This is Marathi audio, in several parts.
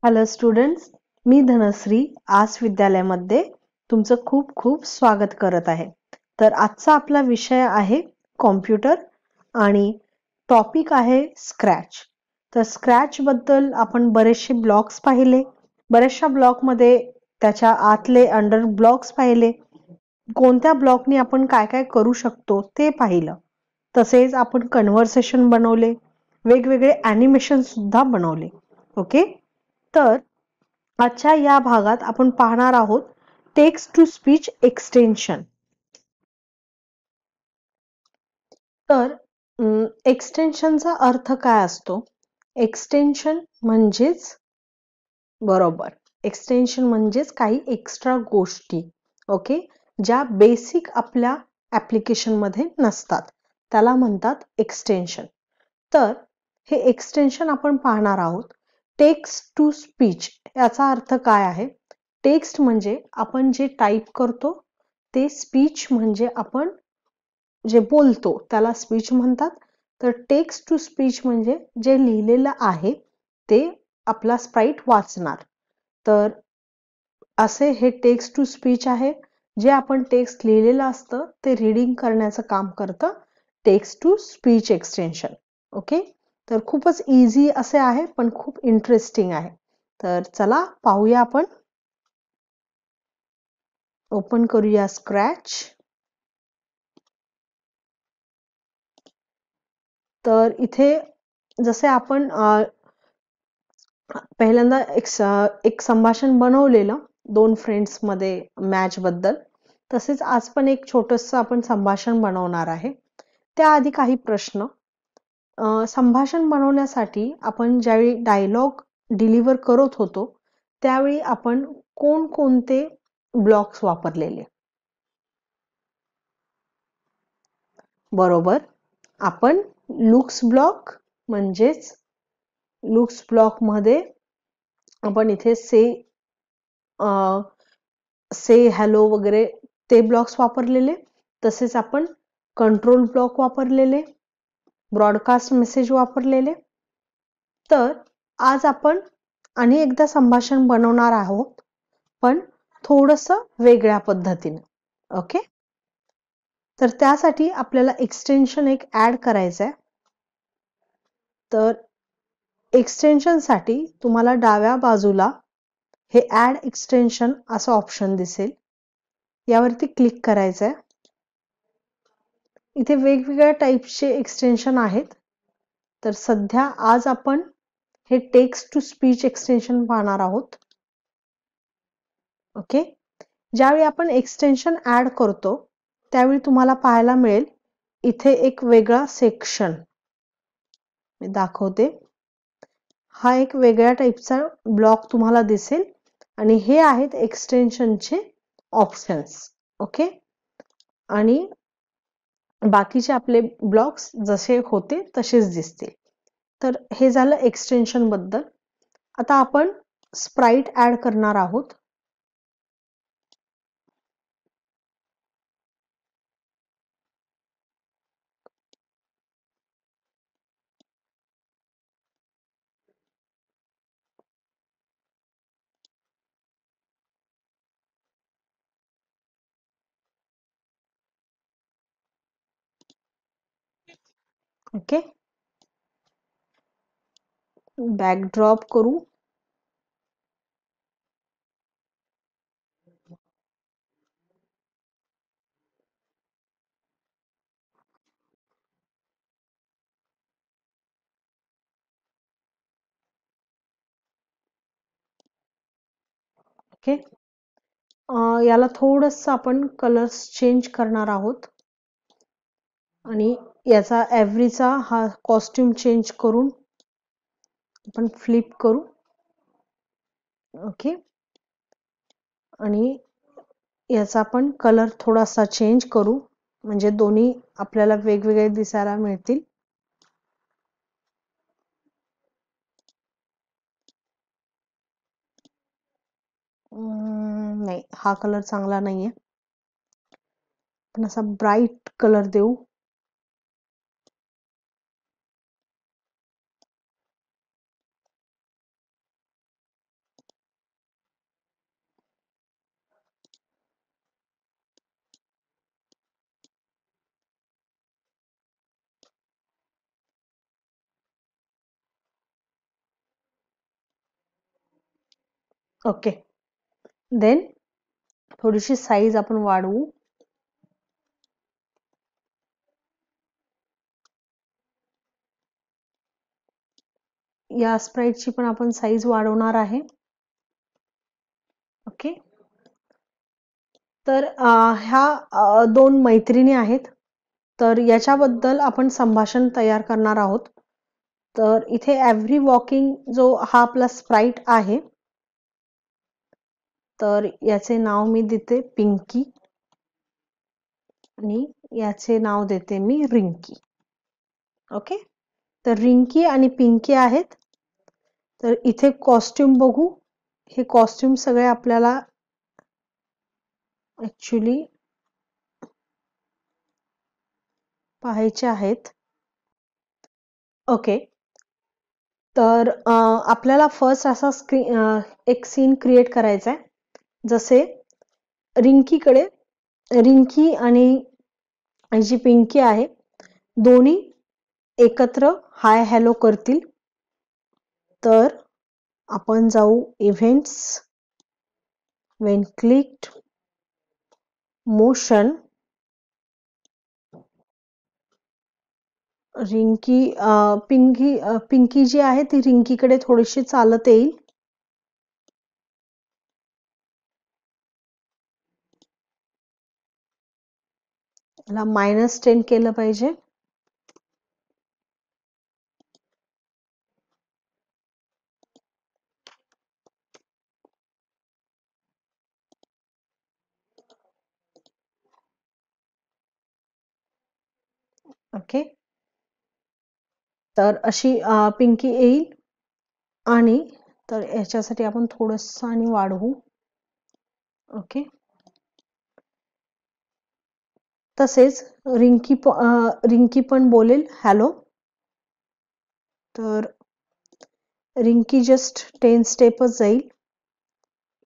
हॅलो स्टुडंट्स, मी धनश्री आस विद्यालयामध्ये तुमचं खूप खूप स्वागत करत आहे. तर आजचा आपला विषय आहे कॉम्प्युटर आणि टॉपिक आहे स्क्रॅच. तर स्क्रॅच बद्दल आपण बरेचसे ब्लॉक्स पाहिले, बऱ्याचशा ब्लॉकमध्ये त्याच्या आतले अंडर ब्लॉक्स पाहिले, कोणत्या ब्लॉकनी आपण काय काय करू शकतो ते पाहिलं. तसेच आपण कन्व्हर्सेशन बनवले, वेगवेगळे ॲनिमेशन सुद्धा बनवले. ओके, तर आजच्या या भागात आपण पाहणार आहोत टेक्स्ट टू स्पीच एक्सटेन्शन. तर एक्सटेन्शनचा अर्थ काय असतो? एक्सटेन्शन म्हणजेच बरोबर, एक्सटेन्शन म्हणजेच काही एक्स्ट्रा गोष्टी, ओके, ज्या बेसिक आपल्या ऍप्लिकेशन मध्ये नसतात, त्याला म्हणतात एक्सटेन्शन. तर हे एक्सटेन्शन आपण पाहणार आहोत. टेक्स्ट टू स्पीच याचा अर्थ काय आहे? टेक्स्ट म्हणजे आपण जे टाईप करतो ते, स्पीच म्हणजे आपण जे बोलतो त्याला स्पीच म्हणतात. तर टेक्स्ट टू स्पीच म्हणजे जे लिहिलेलं आहे ते आपला स्प्राईट वाचणार. तर असे हे टेक्स्ट टू स्पीच आहे. जे आपण टेक्स्ट लिहिलेलं असतं ते रीडिंग करण्याचं काम करतं text to speech extension. Okay, तर खूपच इझी असे आहे, पण खूप इंटरेस्टिंग आहे. तर चला पाहूया. आपण ओपन करूया स्क्रॅच. तर इथे जसे आपण पहिल्यांदा एक संभाषण बनवलेलं 2 फ्रेंड्स मध्ये मॅच बद्दल, तसेच आज पण एक छोटंसं आपण संभाषण बनवणार आहे. त्याआधी काही प्रश्न. संभाषण बनवण्यासाठी आपण ज्यावेळी डायलॉग डिलिव्हर करत होतो त्यावेळी आपण कोणकोणते ब्लॉक्स वापरलेले? बरोबर, आपण लुक्स ब्लॉक म्हणजेच लुक्स ब्लॉक मध्ये आपण इथे से हॅलो वगैरे ते ब्लॉक्स वापरलेले. तसेच आपण कंट्रोल ब्लॉक वापरलेले, ब्रॉडकास्ट मेसेज वापरलेले. तर आज आपण आणि एकदा संभाषण बनवणार आहोत, पण थोडंसं वेगळ्या पद्धतीने. ओके, तर त्यासाठी आपल्याला एक्सटेन्शन एक ऍड करायचं आहे. तर एक्सटेन्शन साठी तुम्हाला डाव्या बाजूला हे ऍड एक्सटेन्शन असं ऑप्शन दिसेल, यावरती क्लिक करायचं आहे. इथे वेगवेगळ्या टाईपचे एक्सटेन्शन आहेत. तर सध्या आज आपण हे टेक्स्ट टू स्पीच एक्सटेन्शन पाहणार आहोत. ओके, ज्यावेळी आपण एक्सटेन्शन ऍड करतो त्यावेळी तुम्हाला पाहायला मिळेल इथे एक वेगळा सेक्शन मी दाखवते. हा एक वेगळ्या टाईपचा ब्लॉक तुम्हाला दिसेल आणि हे आहेत एक्सटेन्शनचे ऑप्शन्स. ओके, आणि बाकीचे आपले ब्लॉक्स जसे होते तसेच दिसतील. तर हे झालं एक्सटेन्शन बद्दल. आता आपण स्प्राईट ऍड करणार आहोत. ओके, बॅकड्रॉप करू. ओके, याला थोडंसं आपण कलर्स चेंज करणार आहोत आणि याचा एव्हरीचा हा कॉस्ट्युम चेंज करून आपण फ्लिप करू. ओके, आणि याचा आपण कलर थोडासा चेंज करू म्हणजे दोन्ही आपल्याला वेगवेगळे दिसायला मिळतील. नाही, हा कलर चांगला नाहीये. आपण असा ब्राईट कलर देऊ. ओके, देन थोडीशी साईज आपण वाढवू. या स्प्राइटची पण आपण साईज वाढवणार आहे. ओके, तर ह्या दोन मैत्रिणी आहेत, तर याच्याबद्दल आपण संभाषण तयार करणार आहोत. तर इथे एव्हरी वॉकिंग जो हा आपला स्प्राइट आहे, तर याचे नाव मी देते पिंकी आणि याचे नाव देते मी रिंकी. ओके, तर रिंकी आणि पिंकी आहेत. तर इथे कॉस्ट्युम बघू. हे कॉस्ट्युम सगळे आपल्याला ऍक्च्युली पाहायचे आहेत. ओके, तर आपल्याला फर्स्ट असा एक सीन क्रिएट करायचा आहे. जसे रिंकी आणि जी पिंकी आहे, दोन्ही एकत्र हाय हॅलो करतील. तर आपण जाऊ events, when clicked, motion, Pinky ji आहे ती रिंकीकडे थोडीशी चालत येईल. याला -10 केलं पाहिजे. ओके, तर अशी पिंकी येईल. आणि तर याच्यासाठी आपण थोडस आणि वाढवू. ओके, तसेच रिंकी पण बोलेल हॅलो. तर रिंकी जस्ट 10 स्टेपच जाईल.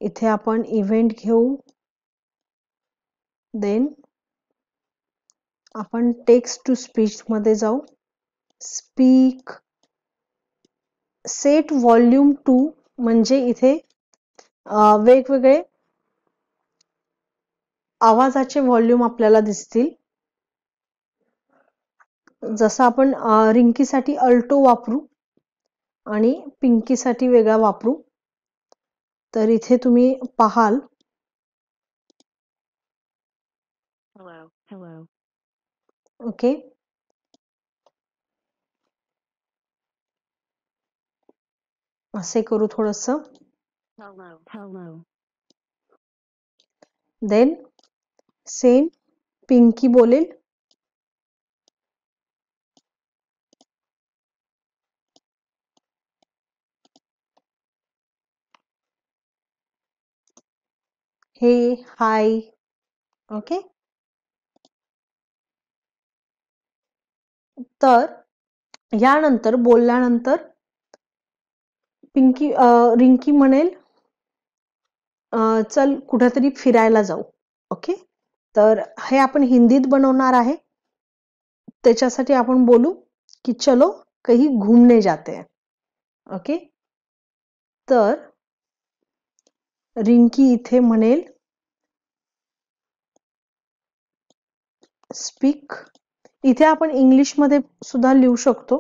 इथे आपण इव्हेंट घेऊ. देन आपण टेक्स्ट टू स्पीच मध्ये जाऊ. स्पीक, सेट व्हॉल्यूम 2 म्हणजे इथे वेगवेगळे आवाजाचे व्हॉल्यूम आपल्याला दिसतील. जसं आपण रिंकीसाठी अल्टो वापरू आणि पिंकीसाठी वेगळा वापरू. तर इथे तुम्ही पाहाल. ओके, असे करू थोडस. देन सेम पिंकी बोलेल हे हाय. ओके, तर यानंतर बोलल्यानंतर रिंकी म्हणेल चल कुठेतरी फिरायला जाऊ. ओके, तर हे आपण हिंदीत बनवणार आहे. त्याच्यासाठी आपण बोलू की चलो कहीं घूमने जाते हैं. ओके, तर रिंकी इथे म्हणेल स्पीक. इथे आपण इंग्लिश मध्ये सुद्धा लिहू शकतो.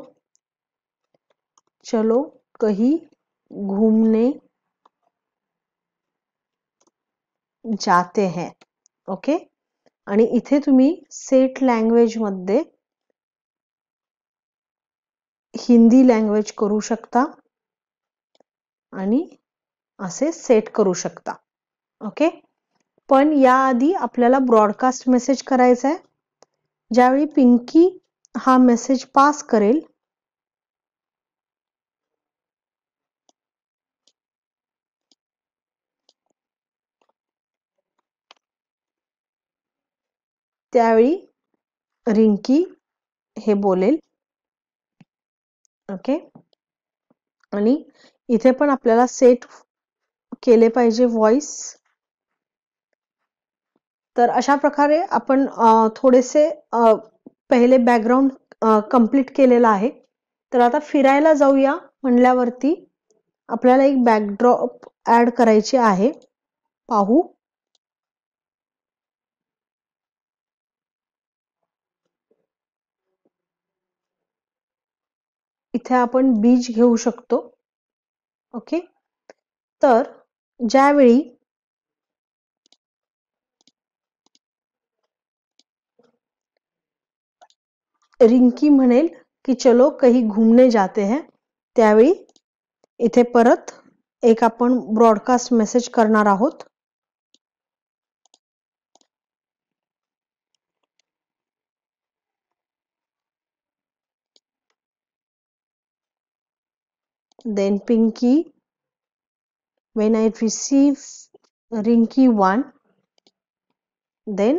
चलो कहीं घूमने जाते हैं. ओके, आणि इथे तुम्ही सेट लँग्वेज मध्ये हिंदी लँग्वेज करू शकता आणि असे सेट करू शकता. ओके, पण याआधी आपल्याला ब्रॉडकास्ट मेसेज करायचा आहे. ज्यावेळी पिंकी हा मेसेज पास करेल त्यावेळी रिंकी हे बोलेल. ओके, आणि इथे पण आपल्याला सेट केले पाहिजे व्हॉइस. तर अशा प्रकारे आपण थोडेसे पहिले बॅकग्राऊंड कंप्लीट केलेला आहे. तर आता फिरायला जाऊया म्हणल्यावरती आपल्याला एक बॅकड्रॉप ऍड करायची आहे. पाहू. इथे आपण बीज घेऊ शकतो. ओके. तर ज्यावेळी रिंकी म्हणेल की चलो कहीं घूमने जाते हैं, त्यावेळी इथे परत एक आपण ब्रॉडकास्ट मेसेज करणार आहोत. Then Pinky, when I receive Rinky 1, then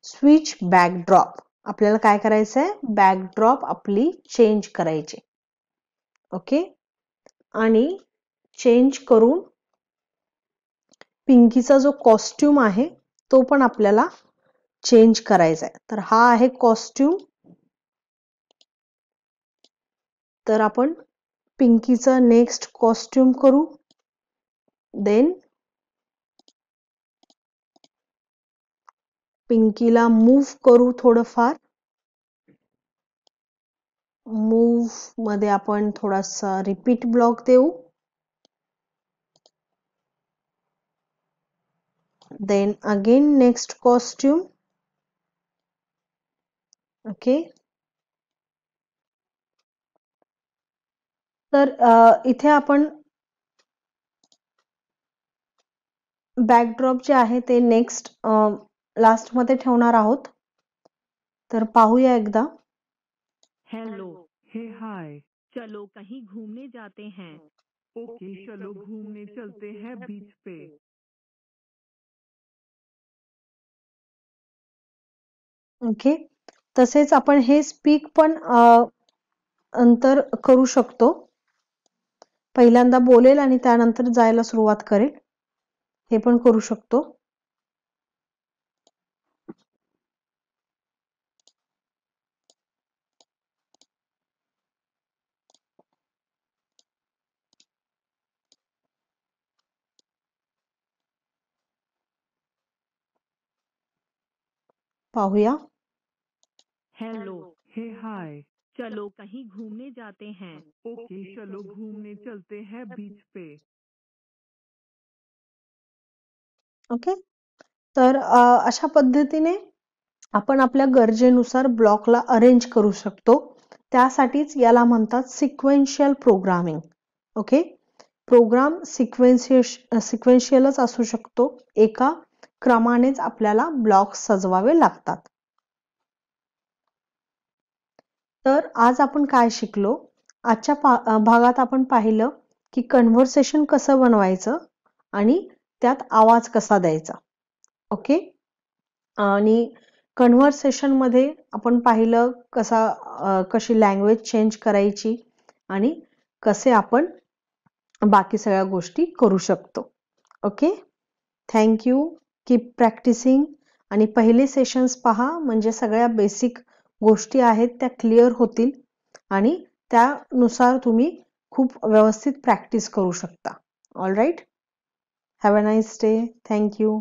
switch backdrop. आपल्याला काय करायचं आहे? बॅकड्रॉप आपली चेंज करायची. ओके. आणि चेंज करून पिंकीचा जो कॉस्ट्यूम आहे तो पण आपल्याला चेंज करायचा आहे. तर हा आहे कॉस्ट्यूम. तर आपण पिंकीचा नेक्स्ट कॉस्ट्यूम करू. देन पिंकीला मूव्ह करू थोडंफार. मूव्ह मध्ये आपण थोडासा रिपीट ब्लॉक देऊ. Then again next costume. Okay. तर इथे आपण बॅकड्रॉप जे आहे ते नेक्स्ट लास्ट मध्ये ठेवणार आहोत. तर पाहूया एकदा. हेलो, हे हाय, चलो कहीं घूमने जाते हैं. ओके, चलो घूमने चलते हैं बीच पे. ओके. तसेच आपण हे स्पीक पण अंतर करू शकतो. पहिल्यांदा बोलेल आणि त्यानंतर जायला सुरुवात करेल, हे पण करू शकतो. पाहूया. हेलो, हे हाय, चलो कहीं घूमने जाते हैं. ओके, चलो घूमने चलते हैं बीच पे. ओके. तर अशा पद्धतीने आपण आपल्या गरजेनुसार ब्लॉकला अरेंज करू शकतो. त्यासाठीच याला म्हणतात सिक्वेन्शियल प्रोग्रामिंग. ओके. प्रोग्राम सिक्वेन्शियलच असू शकतो. एका क्रमानेच आपल्याला ब्लॉक सजवावे लागतात. तर आज आपण काय शिकलो? आजच्या भागात आपण पाहिलं की कन्व्हर्सेशन कसं बनवायचं आणि त्यात आवाज कसा द्यायचा. ओके. आणि कन्व्हर्सेशन मध्ये आपण पाहिलं कशी लँग्वेज चेंज करायची आणि कसे आपण बाकी सगळ्या गोष्टी करू शकतो. ओके. थँक्यू. Keep practising. आणि पहिले सेशन्स पहा, म्हणजे सगळ्या बेसिक गोष्टी आहेत त्या क्लिअर होतील आणि त्यानुसार तुम्ही खूप व्यवस्थित प्रॅक्टिस करू शकता. All right. Have a nice day. Thank you.